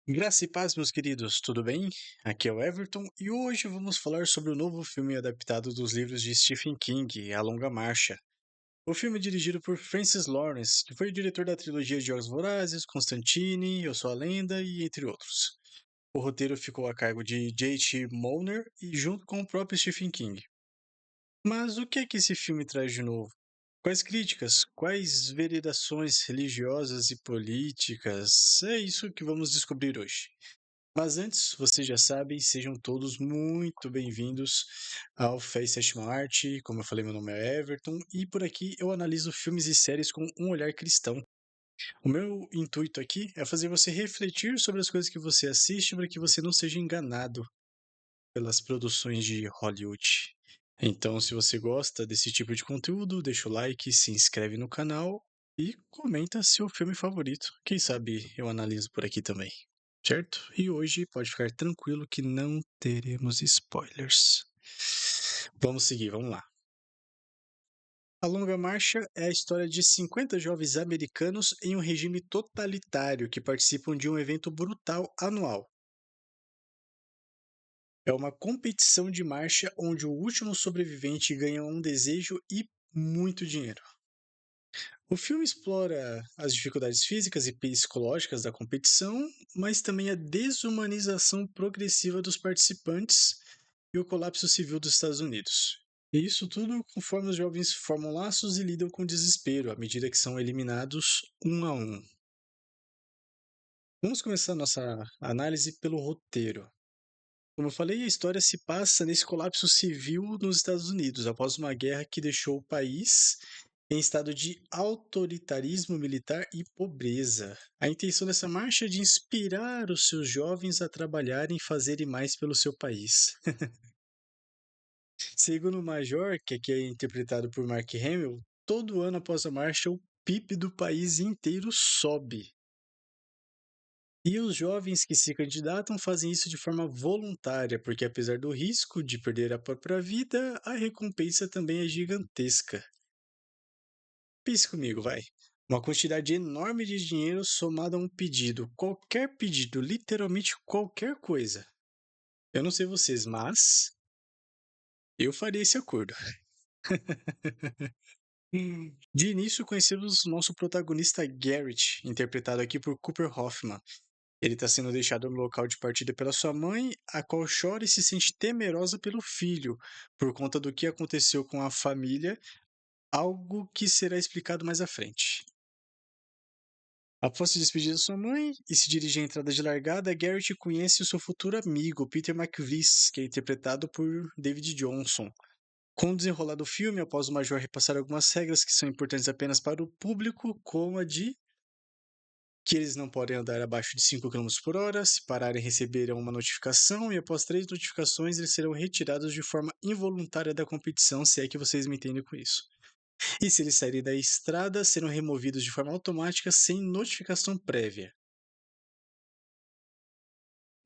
Graça e paz, meus queridos, tudo bem? Aqui é o Everton e hoje vamos falar sobre o novo filme adaptado dos livros de Stephen King, A Longa Marcha. O filme é dirigido por Francis Lawrence, que foi o diretor da trilogia de Jogos Vorazes, Constantine, Eu Sou a Lenda e entre outros. O roteiro ficou a cargo de J.T. Molnar e junto com o próprio Stephen King. Mas o que é que esse filme traz de novo? Quais críticas? Quais veredações religiosas e políticas? É isso que vamos descobrir hoje. Mas antes, vocês já sabem, sejam todos muito bem-vindos ao Fé e Sétima Arte. Como eu falei, meu nome é Everton e por aqui eu analiso filmes e séries com um olhar cristão. O meu intuito aqui é fazer você refletir sobre as coisas que você assiste para que você não seja enganado pelas produções de Hollywood. Então, se você gosta desse tipo de conteúdo, deixa o like, se inscreve no canal e comenta seu filme favorito. Quem sabe eu analiso por aqui também, certo? E hoje pode ficar tranquilo que não teremos spoilers. Vamos seguir, vamos lá. A Longa Marcha é a história de 50 jovens americanos em um regime totalitário que participam de um evento brutal anual. É uma competição de marcha onde o último sobrevivente ganha um desejo e muito dinheiro. O filme explora as dificuldades físicas e psicológicas da competição, mas também a desumanização progressiva dos participantes e o colapso civil dos Estados Unidos. E isso tudo conforme os jovens formam laços e lidam com o desespero à medida que são eliminados um a um. Vamos começar nossa análise pelo roteiro. Como eu falei, a história se passa nesse colapso civil nos Estados Unidos, após uma guerra que deixou o país em estado de autoritarismo militar e pobreza. A intenção dessa marcha é de inspirar os seus jovens a trabalharem e fazerem mais pelo seu país. Segundo o Major, que aqui é interpretado por Mark Hamill, todo ano após a marcha o PIB do país inteiro sobe. E os jovens que se candidatam fazem isso de forma voluntária, porque apesar do risco de perder a própria vida, a recompensa também é gigantesca. Pense comigo, vai. Uma quantidade enorme de dinheiro somada a um pedido, qualquer pedido, literalmente qualquer coisa. Eu não sei vocês, mas eu faria esse acordo. De início, conhecemos nosso protagonista Garrett, interpretado aqui por Cooper Hoffman. Ele está sendo deixado no local de partida pela sua mãe, a qual chora e se sente temerosa pelo filho, por conta do que aconteceu com a família, algo que será explicado mais à frente. Após se despedir da sua mãe e se dirigir à entrada de largada, Garrett conhece o seu futuro amigo, Peter McVish, que é interpretado por David Johnson. Com o desenrolar do filme, após o Major repassar algumas regras que são importantes apenas para o público, como a de que eles não podem andar abaixo de 5 km por hora, se pararem receberão uma notificação e após 3 notificações eles serão retirados de forma involuntária da competição, se é que vocês me entendem com isso. E se eles saírem da estrada, serão removidos de forma automática sem notificação prévia.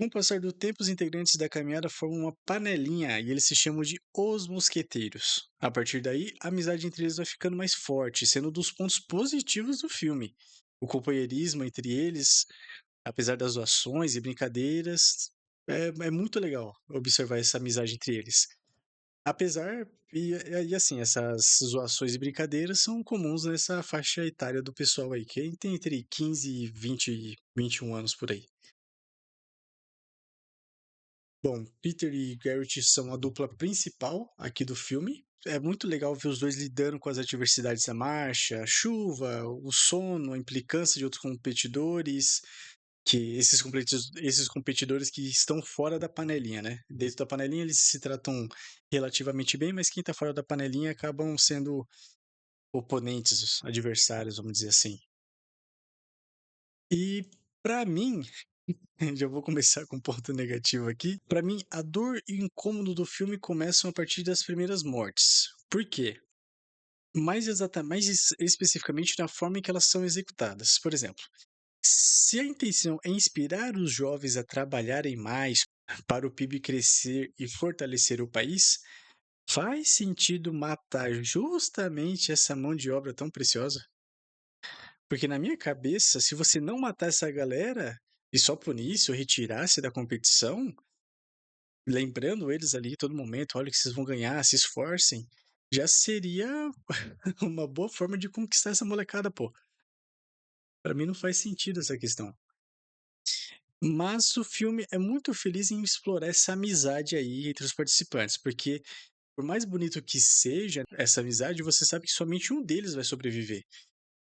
Com o passar do tempo, os integrantes da caminhada formam uma panelinha e eles se chamam de Os Mosqueteiros. A partir daí, a amizade entre eles vai ficando mais forte, sendo um dos pontos positivos do filme. O companheirismo entre eles, apesar das zoações e brincadeiras, é muito legal observar essa amizade entre eles. Apesar, e assim, essas zoações e brincadeiras são comuns nessa faixa etária do pessoal aí, que tem entre 15 e 20, 21 anos por aí. Bom, Peter e Garrett são a dupla principal aqui do filme. É muito legal ver os dois lidando com as adversidades da marcha, a chuva, o sono, a implicância de outros competidores, que esses competidores que estão fora da panelinha, né? Dentro da panelinha eles se tratam relativamente bem, mas quem está fora da panelinha acabam sendo oponentes, adversários, vamos dizer assim. E para mim, já vou começar com um ponto negativo aqui. Para mim, a dor e o incômodo do filme começam a partir das primeiras mortes. Por quê? Mais especificamente na forma em que elas são executadas. Por exemplo, se a intenção é inspirar os jovens a trabalharem mais para o PIB crescer e fortalecer o país, faz sentido matar justamente essa mão de obra tão preciosa? Porque na minha cabeça, se você não matar essa galera, e só por isso retirasse da competição, lembrando eles ali a todo momento: "Olha que vocês vão ganhar, se esforcem", já seria uma boa forma de conquistar essa molecada, pô. Pra mim não faz sentido essa questão. Mas o filme é muito feliz em explorar essa amizade aí entre os participantes, porque por mais bonito que seja essa amizade, você sabe que somente um deles vai sobreviver.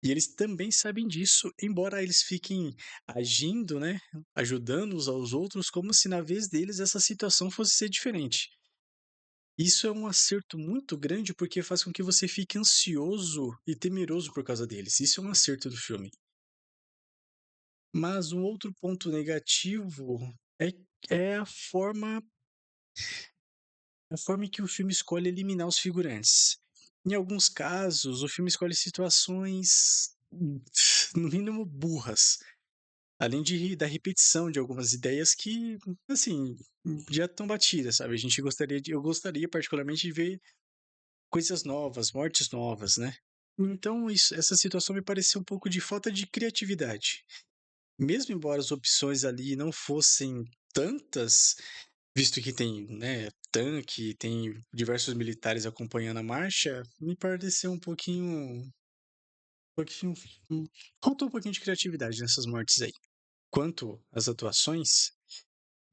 E eles também sabem disso, embora eles fiquem agindo, né, ajudando uns aos outros, como se na vez deles essa situação fosse ser diferente. Isso é um acerto muito grande, porque faz com que você fique ansioso e temeroso por causa deles. Isso é um acerto do filme. Mas um outro ponto negativo é é a forma em que o filme escolhe eliminar os figurantes. Em alguns casos, o filme escolhe situações, no mínimo burras, além da repetição de algumas ideias que, assim, já estão batidas, sabe. A gente gostaria de eu gostaria particularmente de ver coisas novas, mortes novas, né. Então essa situação me pareceu um pouco de falta de criatividade. Mesmo embora as opções ali não fossem tantas, visto que tem, né, tanque, tem diversos militares acompanhando a marcha, me pareceu um pouquinho faltou um pouquinho de criatividade nessas mortes aí. Quanto às atuações,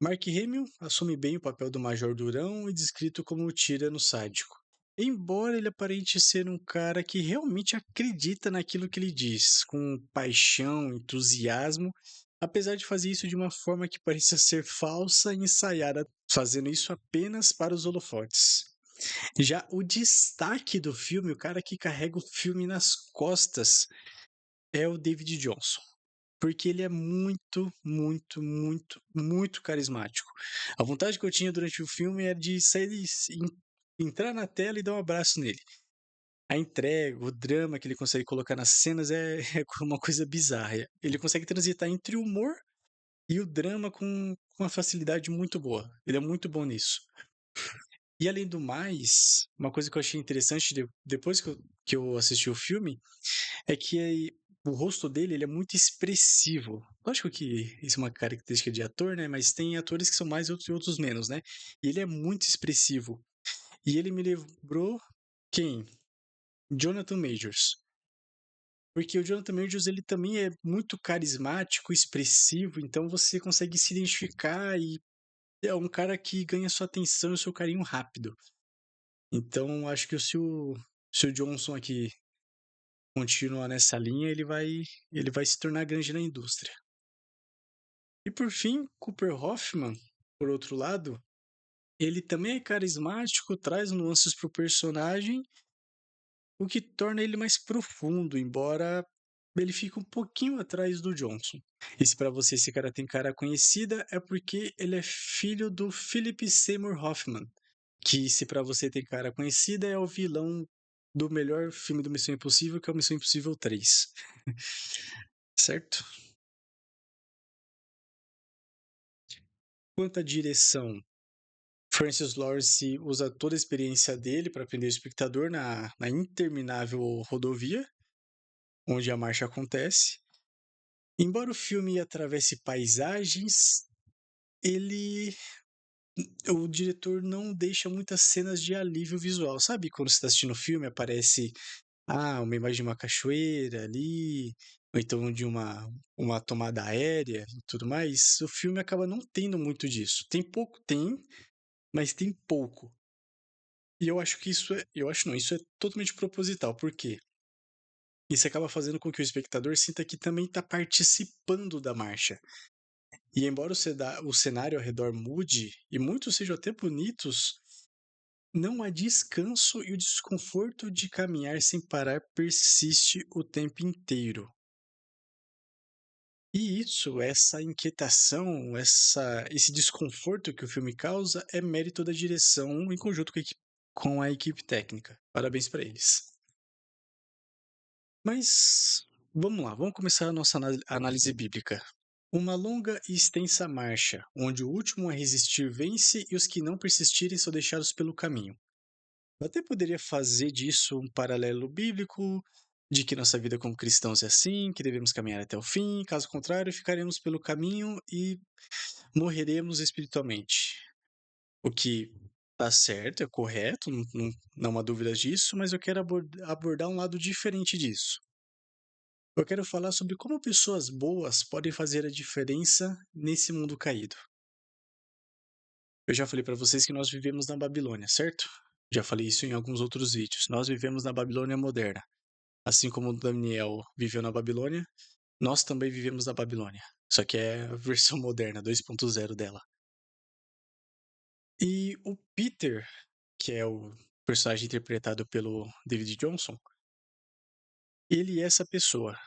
Mark Hamill assume bem o papel do Major Durão e descrito como um tirano sádico. Embora ele aparente ser um cara que realmente acredita naquilo que ele diz, com paixão, entusiasmo, apesar de fazer isso de uma forma que parecia ser falsa e ensaiada, fazendo isso apenas para os holofotes. Já o destaque do filme, o cara que carrega o filme nas costas, é o David Johnson. Porque ele é muito, muito, muito, muito carismático. A vontade que eu tinha durante o filme era de sair entrar na tela e dar um abraço nele. A entrega, o drama que ele consegue colocar nas cenas é, é uma coisa bizarra. Ele consegue transitar entre o humor e o drama com uma facilidade muito boa. Ele é muito bom nisso. E além do mais, uma coisa que eu achei interessante depois que eu assisti o filme é que o rosto dele, ele é muito expressivo. Lógico que isso é uma característica de ator, né, mas tem atores que são mais, outros e outros menos, né. E ele é muito expressivo. E ele me lembrou quem? Jonathan Majors. Porque o Jonathan Majors, ele também é muito carismático, expressivo, então você consegue se identificar e é um cara que ganha sua atenção e o seu carinho rápido. Então acho que se o Johnson aqui continuar nessa linha, ele vai se tornar grande na indústria. E por fim, Cooper Hoffman, por outro lado, ele também é carismático, traz nuances para o personagem, o que torna ele mais profundo, embora ele fique um pouquinho atrás do Johnson. E se para você esse cara tem cara conhecida, é porque ele é filho do Philip Seymour Hoffman, que se para você tem cara conhecida, é o vilão do melhor filme do Missão Impossível, que é o Missão Impossível 3. Certo? Quanto à direção, Francis Lawrence usa toda a experiência dele para prender o espectador na interminável rodovia, onde a marcha acontece. Embora o filme atravesse paisagens, ele o diretor não deixa muitas cenas de alívio visual. Sabe quando você está assistindo o filme, aparece, uma imagem de uma cachoeira ali, ou então de uma tomada aérea e tudo mais? O filme acaba não tendo muito disso. Tem pouco? Tem, mas tem pouco. E eu acho que eu acho não, isso é totalmente proposital, por quê? Isso acaba fazendo com que o espectador sinta que também está participando da marcha. E embora o cenário ao redor mude e muitos sejam até bonitos, não há descanso e o desconforto de caminhar sem parar persiste o tempo inteiro. E isso, essa inquietação, esse desconforto que o filme causa é mérito da direção em conjunto com a equipe técnica. Parabéns para eles. Mas vamos lá, vamos começar a nossa análise bíblica. Uma longa e extensa marcha, onde o último a resistir vence e os que não persistirem são deixados pelo caminho. Eu até poderia fazer disso um paralelo bíblico, de que nossa vida como cristãos é assim, que devemos caminhar até o fim, caso contrário, ficaremos pelo caminho e morreremos espiritualmente. O que tá certo, é correto, não há dúvidas disso, mas eu quero abordar um lado diferente disso. Eu quero falar sobre como pessoas boas podem fazer a diferença nesse mundo caído. Eu já falei para vocês que nós vivemos na Babilônia, certo? Já falei isso em alguns outros vídeos. Nós vivemos na Babilônia moderna. Assim como Daniel viveu na Babilônia, nós também vivemos na Babilônia. Só que é a versão moderna, 2.0 dela. E o Peter, que é o personagem interpretado pelo David Johnson, ele é essa pessoa.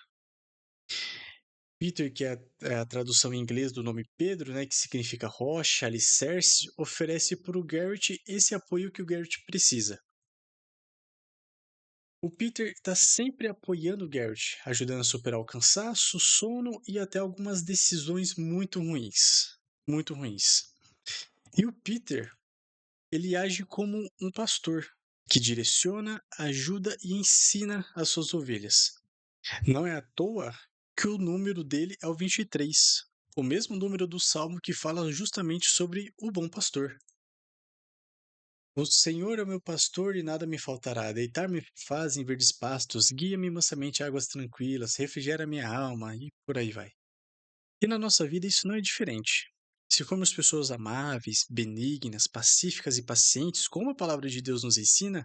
Peter, que é a tradução em inglês do nome Pedro, né, que significa rocha, alicerce, oferece para o Garrett esse apoio que o Garrett precisa. O Peter está sempre apoiando o Garrett, ajudando a superar o cansaço, o sono e até algumas decisões muito ruins. Muito ruins. E o Peter, ele age como um pastor, que direciona, ajuda e ensina as suas ovelhas. Não é à toa que o número dele é o 23, o mesmo número do salmo que fala justamente sobre o bom pastor. O Senhor é o meu pastor e nada me faltará. Deitar-me faz em verdes pastos, guia-me mansamente a águas tranquilas, refrigera minha alma e por aí vai. E na nossa vida isso não é diferente. Se formos pessoas amáveis, benignas, pacíficas e pacientes, como a palavra de Deus nos ensina,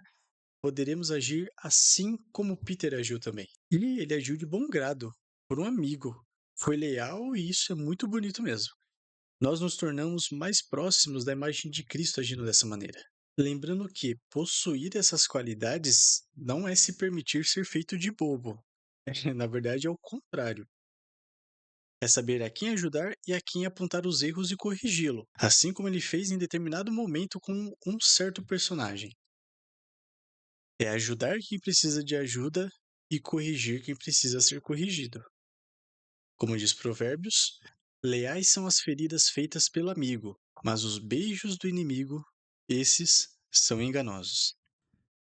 poderemos agir assim como Peter agiu também. E ele agiu de bom grado, por um amigo. Foi leal e isso é muito bonito mesmo. Nós nos tornamos mais próximos da imagem de Cristo agindo dessa maneira. Lembrando que possuir essas qualidades não é se permitir ser feito de bobo. Na verdade, é o contrário. É saber a quem ajudar e a quem apontar os erros e corrigi-lo, assim como ele fez em determinado momento com um certo personagem. É ajudar quem precisa de ajuda e corrigir quem precisa ser corrigido. Como diz Provérbios, leais são as feridas feitas pelo amigo, mas os beijos do inimigo, esses são enganosos.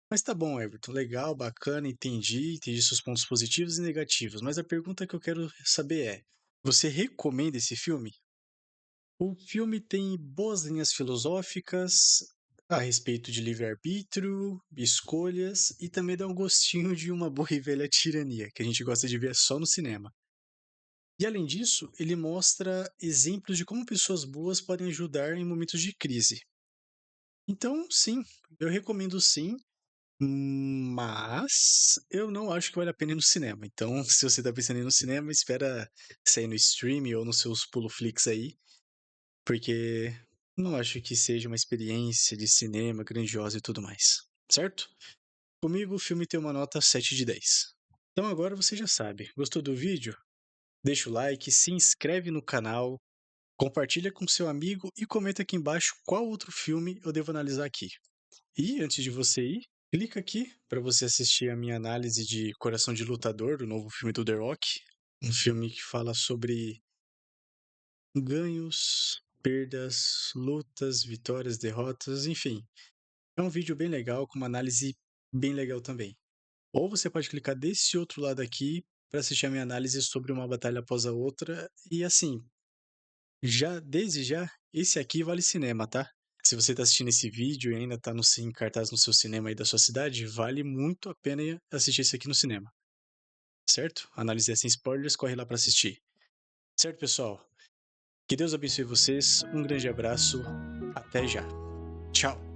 Mas tá bom, Everton, legal, bacana, entendi seus pontos positivos e negativos, mas a pergunta que eu quero saber é: você recomenda esse filme? O filme tem boas linhas filosóficas a respeito de livre-arbítrio, escolhas e também dá um gostinho de uma boa e velha tirania, que a gente gosta de ver só no cinema. E além disso, ele mostra exemplos de como pessoas boas podem ajudar em momentos de crise. Então, sim, eu recomendo sim, mas eu não acho que vale a pena ir no cinema. Então, se você tá pensando em ir no cinema, espera sair no stream ou nos seus Puloflix aí, porque não acho que seja uma experiência de cinema grandiosa e tudo mais, certo? Comigo o filme tem uma nota 7 de 10. Então agora você já sabe, gostou do vídeo? Deixa o like, se inscreve no canal, compartilha com seu amigo e comenta aqui embaixo qual outro filme eu devo analisar aqui. E antes de você ir, clica aqui para você assistir a minha análise de Coração de Lutador, o novo filme do The Rock, um filme que fala sobre ganhos, perdas, lutas, vitórias, derrotas, enfim. É um vídeo bem legal, com uma análise bem legal também. Ou você pode clicar desse outro lado aqui para assistir a minha análise sobre uma batalha após a outra. E assim, desde já, esse aqui vale cinema, tá? Se você está assistindo esse vídeo e ainda está no, em cartaz no seu cinema aí da sua cidade, vale muito a pena assistir esse aqui no cinema. Certo? Análise sem spoilers, corre lá para assistir. Certo, pessoal? Que Deus abençoe vocês, um grande abraço, até já. Tchau!